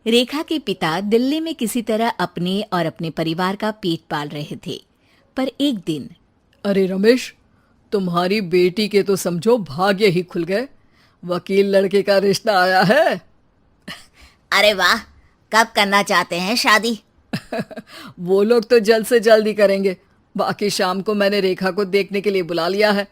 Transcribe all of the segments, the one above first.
रेखा के पिता दिल्ली में किसी तरह अपने और अपने परिवार का पेट पाल रहे थे। पर एक दिन, अरे रमेश, तुम्हारी बेटी के तो समझो भाग्य ही खुल गए। वकील लड़के का रिश्ता आया है। अरे वाह, कब करना चाहते हैं शादी? वो लोग तो जल्द से जल्द ही करेंगे। बाकी शाम को मैंने रेखा को देखने के लिए बुला लिया है।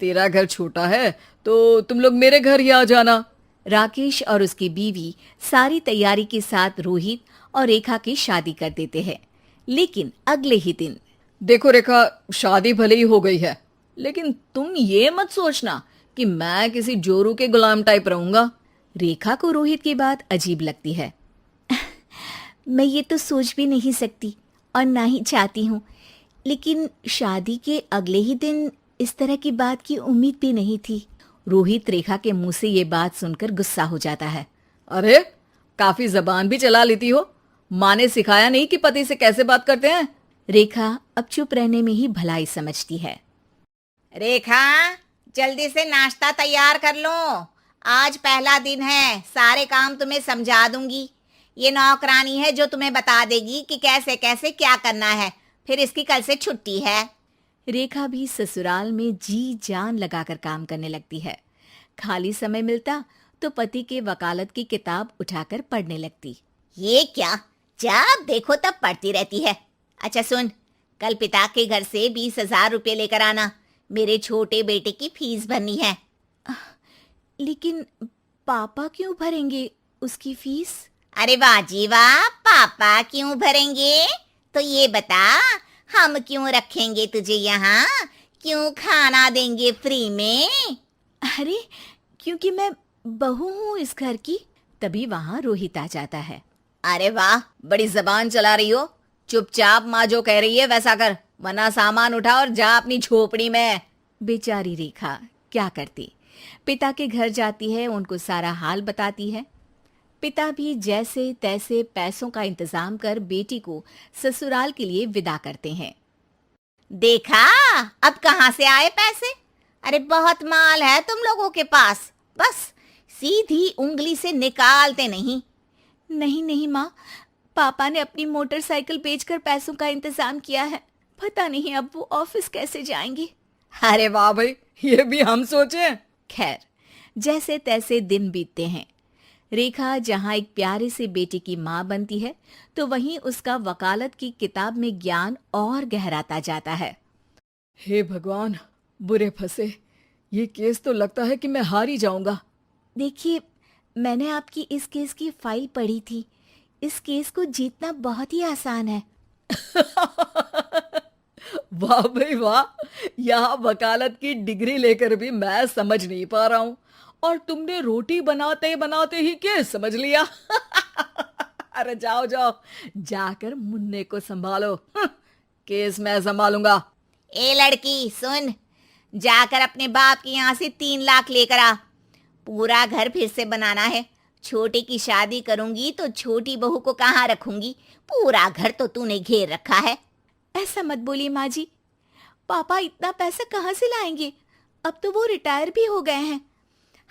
तेरा घर छोटा है तो तुम लोग मेरे घर ही आ जाना। राकेश और उसकी बीवी सारी तैयारी के साथ रोहित और रेखा की शादी कर देते हैं। लेकिन अगले ही दिन, देखो रेखा, शादी भले ही हो गई है, लेकिन तुम ये मत सोचना कि मैं किसी जोरू के गुलाम टाइप रहूंगा। रेखा को रोहित की बात अजीब लगती है। मैं ये तो सोच भी नहीं सकती और ना ही चाहती हूँ, लेकिन शादी के अगले ही दिन इस तरह की बात की उम्मीद भी नहीं थी। रोहित रेखा के मुंह से ये बात सुनकर गुस्सा हो जाता है। अरे, काफी जबान भी चला लेती हो। माँ ने सिखाया नहीं कि पति से कैसे बात करते हैं? रेखा अब चुप रहने में ही भलाई समझती है। रेखा, जल्दी से नाश्ता तैयार कर लो। आज पहला दिन है, सारे काम तुम्हें समझा दूंगी। ये नौकरानी है जो तुम्हें बता देगी कि कैसे कैसे क्या करना है। फिर इसकी कल से छुट्टी है। रेखा भी ससुराल में जी जान लगाकर काम करने लगती है। खाली समय मिलता तो पति के वकालत की किताब उठाकर पढ़ने लगती। ये क्या, जब देखो तब पढ़ती रहती है। अच्छा सुन, कल पिता के घर से 20,000 रुपये लेकर आना। मेरे छोटे बेटे की फीस भरनी है। लेकिन पापा क्यों भरेंगे उसकी फीस? अरे वाह जी वाह, पापा क्यों भरेंगे? तो ये बता, हम क्यों रखेंगे तुझे यहाँ? क्यों खाना देंगे फ्री में? अरे, क्योंकि मैं बहू हूँ इस घर की। तभी वहाँ रोहित आ जाता है। अरे वाह, बड़ी जबान चला रही हो। चुपचाप माँ जो कह रही है वैसा कर, वरना सामान उठा और जा अपनी झोपड़ी में। बेचारी रेखा क्या करती, पिता के घर जाती है, उनको सारा हाल बताती है। पिता भी जैसे तैसे पैसों का इंतजाम कर बेटी को ससुराल के लिए विदा करते हैं। देखा, अब कहाँ से आए पैसे? अरे बहुत माल है तुम लोगों के पास, बस सीधी उंगली से निकालते नहीं। नहीं नहीं माँ, पापा ने अपनी मोटरसाइकिल बेचकर पैसों का इंतजाम किया है। पता नहीं अब वो ऑफिस कैसे जाएंगे। अरे वाह भाई, ये भी हम सोचे। खैर, जैसे तैसे दिन बीतते हैं। रेखा जहाँ एक प्यारे से बेटे की माँ बनती है, तो वहीं उसका वकालत की किताब में ज्ञान और गहराता जाता है। हे भगवान, बुरे फंसे। ये केस तो लगता है कि मैं हार ही जाऊंगा। देखिए, मैंने आपकी इस केस की फाइल पढ़ी थी। इस केस को जीतना बहुत ही आसान है। वाह भाई वाह, यहाँ वकालत की डिग्री लेकर भी मैं समझ नहीं पा रहा हूँ, और तुमने रोटी बनाते बनाते ही केस समझ लिया। अरे जाओ जाओ, जाकर मुन्ने को संभालो। केस मैं संभालूंगा। ए लड़की सुन, जाकर अपने बाप के यहाँ से 3 लाख लेकर आ। पूरा घर फिर से बनाना है। छोटे की शादी करूंगी तो छोटी बहू को कहाँ रखूंगी? पूरा घर तो तूने घेर रखा है। ऐसा मत बोलिए माँ जी, पापा इतना पैसा कहाँ से लाएंगे? अब तो वो रिटायर भी हो गए हैं।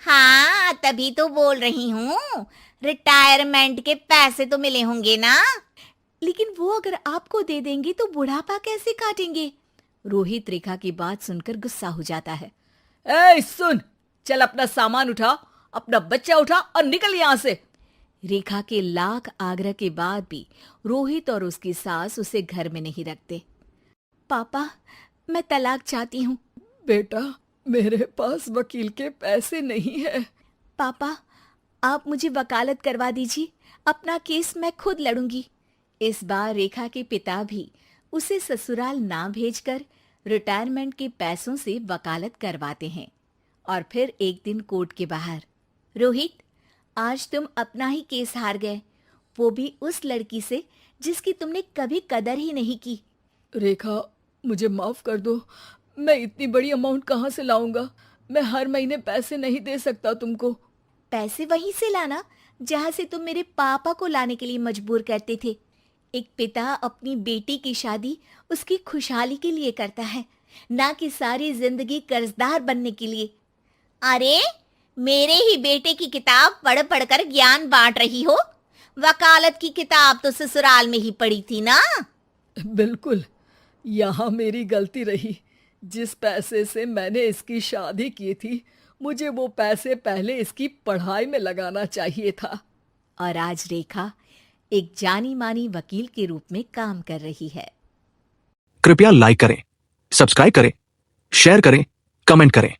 हाँ, तभी तो बोल रही हूँ, रिटायरमेंट के पैसे तो मिले होंगे ना। लेकिन वो अगर आपको दे देंगे तो बुढ़ापा कैसे काटेंगे? रोहित रेखा की बात सुनकर गुस्सा हो जाता है। ए सुन, चल अपना सामान उठा, अपना बच्चा उठा और निकल यहाँ से। रेखा के लाख आग्रह के बाद भी रोहित और उसकी सास उसे घर में नहीं रखते। पापा, मैं तलाक चाहती हूँ। बेटा, मेरे पास वकील के पैसे नहीं है। पापा, आप मुझे वकालत करवा दीजिए, अपना केस मैं खुद लड़ूंगी। इस बार रेखा के पिता भी उसे ससुराल ना भेजकर रिटायरमेंट के पैसों से वकालत करवाते हैं। और फिर एक दिन कोर्ट के बाहर, रोहित, आज तुम अपना ही केस हार गए, वो भी उस लड़की से जिसकी तुमने कभी कदर ही नहीं की। रेखा, मुझे माफ कर दो। मैं इतनी बड़ी अमाउंट कहाँ से लाऊंगा? मैं हर महीने पैसे नहीं दे सकता तुमको। पैसे वहीं से लाना जहाँ से तुम मेरे पापा को लाने के लिए मजबूर करते थे। एक पिता अपनी बेटी की शादी उसकी खुशहाली के लिए करता है, ना कि सारी जिंदगी कर्जदार बनने के लिए। अरे, मेरे ही बेटे की किताब पढ़ पढ़ कर ज्ञान बांट रही हो। वकालत की किताब तो ससुराल में ही पड़ी थी ना। बिल्कुल, यहाँ मेरी गलती रही। जिस पैसे से मैंने इसकी शादी की थी, मुझे वो पैसे पहले इसकी पढ़ाई में लगाना चाहिए था। और आज रेखा एक जानी मानी वकील के रूप में काम कर रही है। कृपया लाइक करें, सब्सक्राइब करें, शेयर करें, कमेंट करें।